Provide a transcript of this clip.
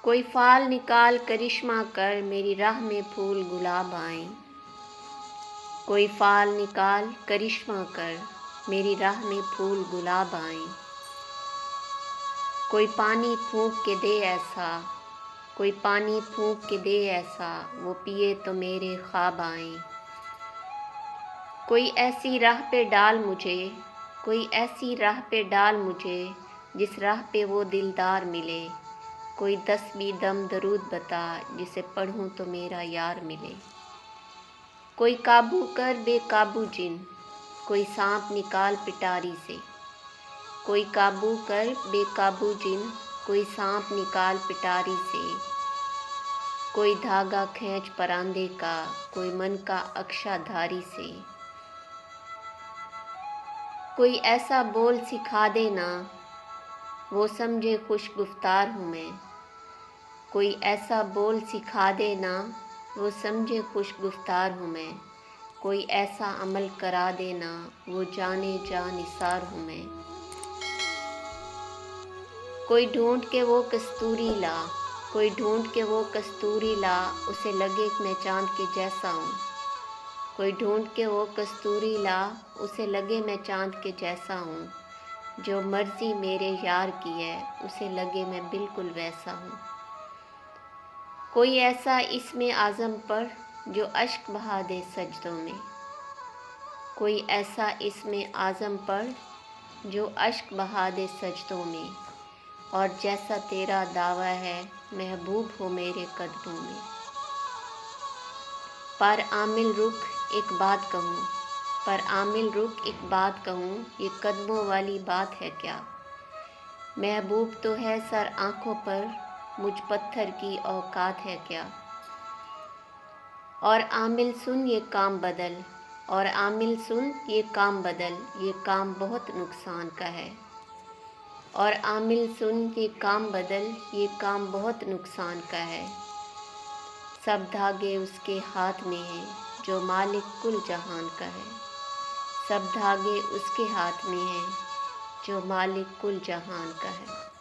कोई फाल निकाल करिश्मा कर मेरी राह में फूल गुलाब आएं। कोई फाल निकाल करिश्मा कर मेरी राह में फूल गुलाब आएं। कोई पानी फूंक के दे ऐसा, कोई पानी फूंक के दे ऐसा, वो पिए तो मेरे ख्वाब आएं। कोई ऐसी राह पे डाल मुझे, कोई ऐसी राह पे डाल मुझे, जिस राह पे वो दिलदार मिले। कोई 10 दम दरूद बता, जिसे पढ़ूं तो मेरा यार मिले। कोई काबू कर बेकाबू जिन, कोई सांप निकाल पिटारी से। कोई काबू कर बेकाबू जिन, कोई सांप निकाल पिटारी से। कोई धागा खींच परांदे का, कोई मन का अक्षाधारी से। कोई ऐसा बोल सिखा देना, वो समझे खुश गुफ्तार हूँ मैं। कोई ऐसा बोल सिखा देना, वो समझे खुश गुफ्तार हूँ मैं। कोई ऐसा अमल करा देना, वो जाने जा निसार हूँ मैं। कोई ढूंढ के वो कस्तूरी ला, कोई ढूंढ के वो कस्तूरी ला, उसे लगे मैं चांद के जैसा हूँ। कोई ढूंढ के वो कस्तूरी ला, उसे लगे मैं चांद के जैसा हूँ। जो मर्जी मेरे यार की है, उसे लगे मैं बिल्कुल वैसा हूँ। कोई ऐसा इसमें आज़म पर जो अश्क बहा दे सजदों में। कोई ऐसा इसमें आज़म पर जो अश्क बहा दे सजदों में। और जैसा तेरा दावा है, महबूब हो मेरे कदमों में। पर आमिल रुक एक बात कहूँ, पर आमिल रुक एक बात कहूँ, ये कदमों वाली बात है क्या। महबूब तो है सर आँखों पर, मुझ पत्थर की औकात है क्या। और आमिल सुन ये काम बदल, और आमिल सुन ये काम बदल, ये काम बहुत नुकसान का है। और आमिल सुन ये काम बदल, ये काम बहुत नुकसान का है। सब धागे उसके हाथ में हैं, जो मालिक कुल जहान का है। सब धागे उसके हाथ में हैं, जो मालिक कुल जहान का है।